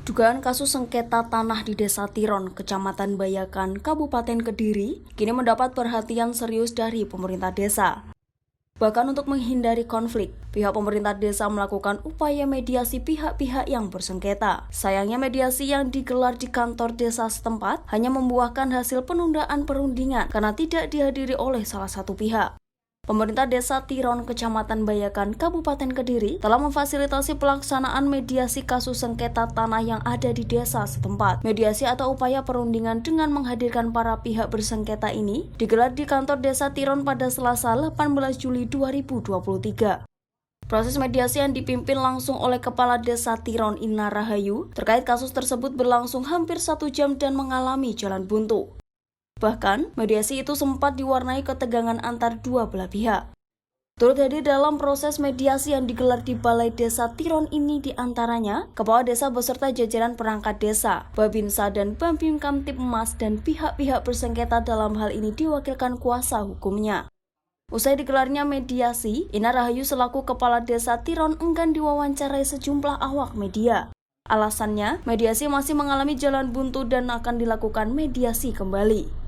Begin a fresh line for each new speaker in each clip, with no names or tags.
Dugaan kasus sengketa tanah di Desa Tiron, Kecamatan Bayakan, Kabupaten Kediri, kini mendapat perhatian serius dari pemerintah desa. Bahkan untuk menghindari konflik, pihak pemerintah desa melakukan upaya mediasi pihak-pihak yang bersengketa. Sayangnya mediasi yang digelar di kantor desa setempat hanya membuahkan hasil penundaan perundingan karena tidak dihadiri oleh salah satu pihak. Pemerintah Desa Tiron, Kecamatan Bayakan, Kabupaten Kediri telah memfasilitasi pelaksanaan mediasi kasus sengketa tanah yang ada di desa setempat. Mediasi atau upaya perundingan dengan menghadirkan para pihak bersengketa ini digelar di kantor Desa Tiron pada Selasa 18 Juli 2023. Proses mediasi yang dipimpin langsung oleh Kepala Desa Tiron Ina Rahayu terkait kasus tersebut berlangsung hampir 1 jam dan mengalami jalan buntu. Bahkan, mediasi itu sempat diwarnai ketegangan antar dua belah pihak. Turut hadir dalam proses mediasi yang digelar di Balai Desa Tiron ini diantaranya Kepala Desa beserta jajaran perangkat desa, Babinsa dan Bambim Kamtipmas dan pihak-pihak bersengketa dalam hal ini diwakilkan kuasa hukumnya. Usai digelarnya mediasi, Ina Rahayu selaku Kepala Desa Tiron enggan diwawancarai sejumlah awak media. Alasannya, mediasi masih mengalami jalan buntu dan akan dilakukan mediasi kembali.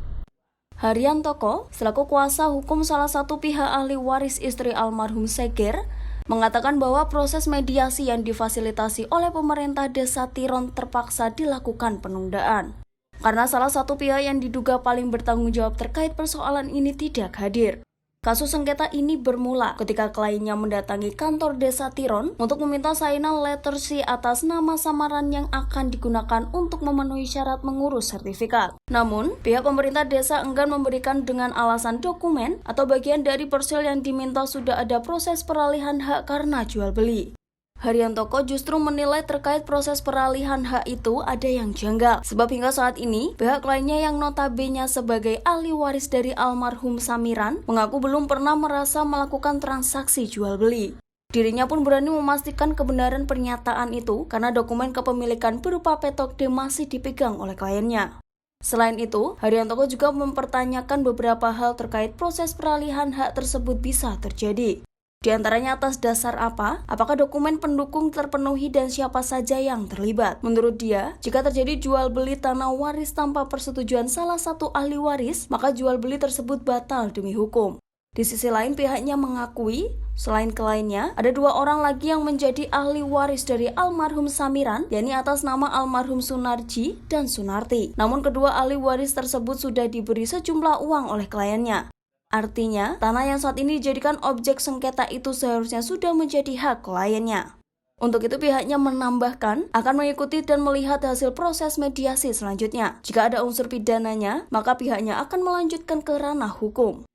Haryantoko, selaku kuasa hukum salah satu pihak ahli waris istri almarhum Seger, mengatakan bahwa proses mediasi yang difasilitasi oleh pemerintah Desa Tiron terpaksa dilakukan penundaan. Karena salah satu pihak yang diduga paling bertanggung jawab terkait persoalan ini tidak hadir. Kasus sengketa ini bermula ketika kliennya mendatangi kantor Desa Tiron untuk meminta salinan letter C atas nama samaran yang akan digunakan untuk memenuhi syarat mengurus sertifikat. Namun, pihak pemerintah desa enggan memberikan dengan alasan dokumen atau bagian dari persil yang diminta sudah ada proses peralihan hak karena jual beli. Haryantoko justru menilai terkait proses peralihan hak itu ada yang janggal. Sebab hingga saat ini, pihak lainnya yang notabene sebagai ahli waris dari almarhum Samiran mengaku belum pernah merasa melakukan transaksi jual beli. Dirinya pun berani memastikan kebenaran pernyataan itu karena dokumen kepemilikan berupa petok D masih dipegang oleh kliennya. Selain itu, Haryantoko juga mempertanyakan beberapa hal terkait proses peralihan hak tersebut bisa terjadi. Di antaranya atas dasar apa, apakah dokumen pendukung terpenuhi dan siapa saja yang terlibat. Menurut dia, jika terjadi jual beli tanah waris tanpa persetujuan salah satu ahli waris, maka jual beli tersebut batal demi hukum. Di sisi lain, pihaknya mengakui, selain kliennya, ada 2 orang lagi yang menjadi ahli waris dari almarhum Samiran, yakni atas nama almarhum Sunarji dan Sunarti. Namun kedua ahli waris tersebut sudah diberi sejumlah uang oleh kliennya. Artinya, tanah yang saat ini dijadikan objek sengketa itu seharusnya sudah menjadi hak kliennya. Untuk itu pihaknya menambahkan akan mengikuti dan melihat hasil proses mediasi selanjutnya. Jika ada unsur pidananya, maka pihaknya akan melanjutkan ke ranah hukum.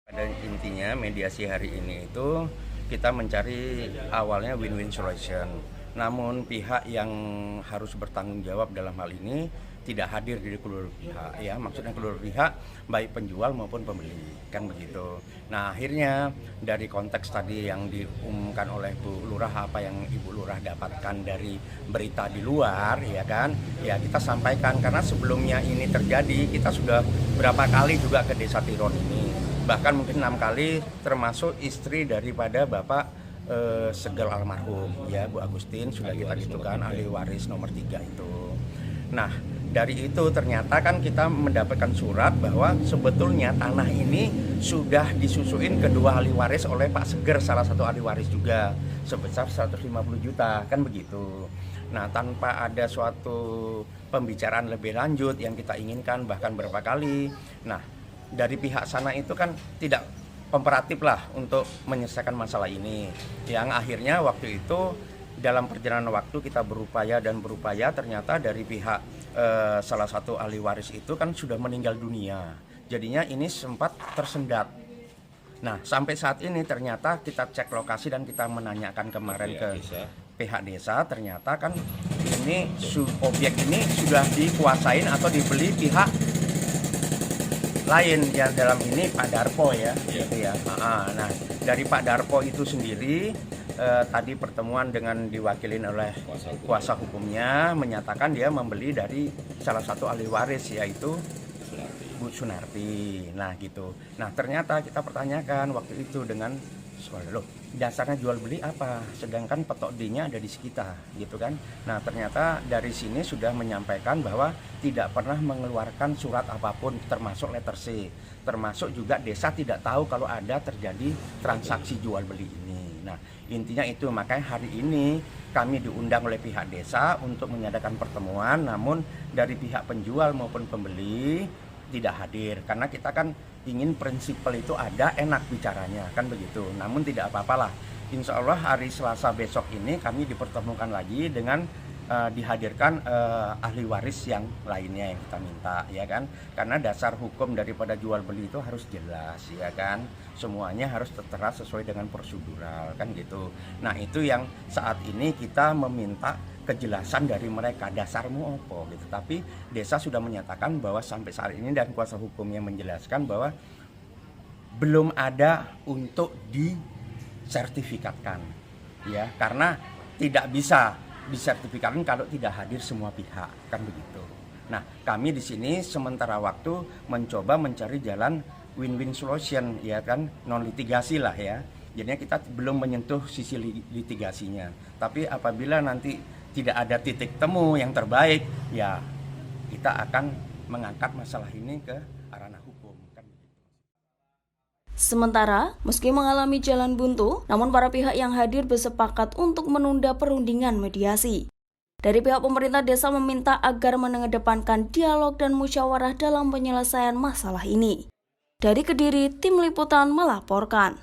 Pada intinya mediasi hari ini itu kita mencari awalnya win-win solution. Namun pihak yang harus bertanggung jawab dalam hal ini tidak hadir di kedua pihak, ya maksudnya kedua pihak baik penjual maupun pembeli, kan begitu. Nah akhirnya dari konteks tadi yang diumumkan oleh Bu Lurah, apa yang Ibu Lurah dapatkan dari berita di luar, ya kan, ya kita sampaikan karena sebelumnya ini terjadi kita sudah berapa kali juga ke Desa Tiron ini, bahkan mungkin 6 kali termasuk istri daripada Bapak Segel almarhum, ya Bu Agustin sudah kita gitukan ahli waris nomor 3 itu. Nah dari itu ternyata kan kita mendapatkan surat bahwa sebetulnya tanah ini sudah disusuin kedua ahli waris oleh Pak Seger, salah satu ahli waris juga, sebesar 150 juta, kan begitu. Nah tanpa ada suatu pembicaraan lebih lanjut yang kita inginkan bahkan berapa kali. Nah dari pihak sana itu kan tidak kooperatif lah untuk menyelesaikan masalah ini, yang akhirnya waktu itu dalam perjalanan waktu kita berupaya ternyata dari pihak salah satu ahli waris itu kan sudah meninggal dunia, jadinya ini sempat tersendat. Nah sampai saat ini ternyata kita cek lokasi dan kita menanyakan kemarin ke pihak desa, ternyata kan ini objek ini sudah dikuasain atau dibeli pihak lain, ya dalam ini Pak Darpo ya, gitu ya. Nah dari Pak Darpo itu sendiri tadi pertemuan dengan diwakilin oleh kuasa hukumnya menyatakan dia membeli dari salah satu ahli waris yaitu Bu Sunarti. Nah gitu. Nah ternyata kita pertanyakan waktu itu dengan Loh, dasarnya jual beli apa? Sedangkan petok D-nya ada di sekitar, gitu kan? Nah, ternyata dari sini sudah menyampaikan bahwa tidak pernah mengeluarkan surat apapun, termasuk letter C. Termasuk juga desa tidak tahu kalau ada terjadi transaksi jual beli ini. Nah, intinya itu, makanya hari ini kami diundang oleh pihak desa untuk mengadakan pertemuan, namun dari pihak penjual maupun pembeli tidak hadir, karena kita kan ingin prinsipal itu ada, enak bicaranya, kan begitu. Namun tidak apa-apalah, insya Allah hari Selasa besok ini kami dipertemukan lagi dengan dihadirkan ahli waris yang lainnya yang kita minta, ya kan, karena dasar hukum daripada jual beli itu harus jelas, ya kan, semuanya harus tertera sesuai dengan prosedural, kan gitu. Nah, itu yang saat ini kita meminta kejelasan dari mereka, dasarmu apa gitu. Tapi desa sudah menyatakan bahwa sampai saat ini, dan kuasa hukumnya menjelaskan bahwa belum ada untuk disertifikatkan, ya, karena tidak bisa disertifikatkan kalau tidak hadir semua pihak, kan begitu. Nah, kami di sini sementara waktu mencoba mencari jalan win-win solution, ya kan, non litigasi lah ya. Jadinya kita belum menyentuh sisi litigasinya. Tapi apabila nanti tidak ada titik temu yang terbaik, ya kita akan mengangkat masalah ini ke ranah hukum.
Sementara, meski mengalami jalan buntu, namun para pihak yang hadir bersepakat untuk menunda perundingan mediasi. Dari pihak pemerintah desa meminta agar mengedepankan dialog dan musyawarah dalam penyelesaian masalah ini. Dari Kediri, Tim Liputan melaporkan.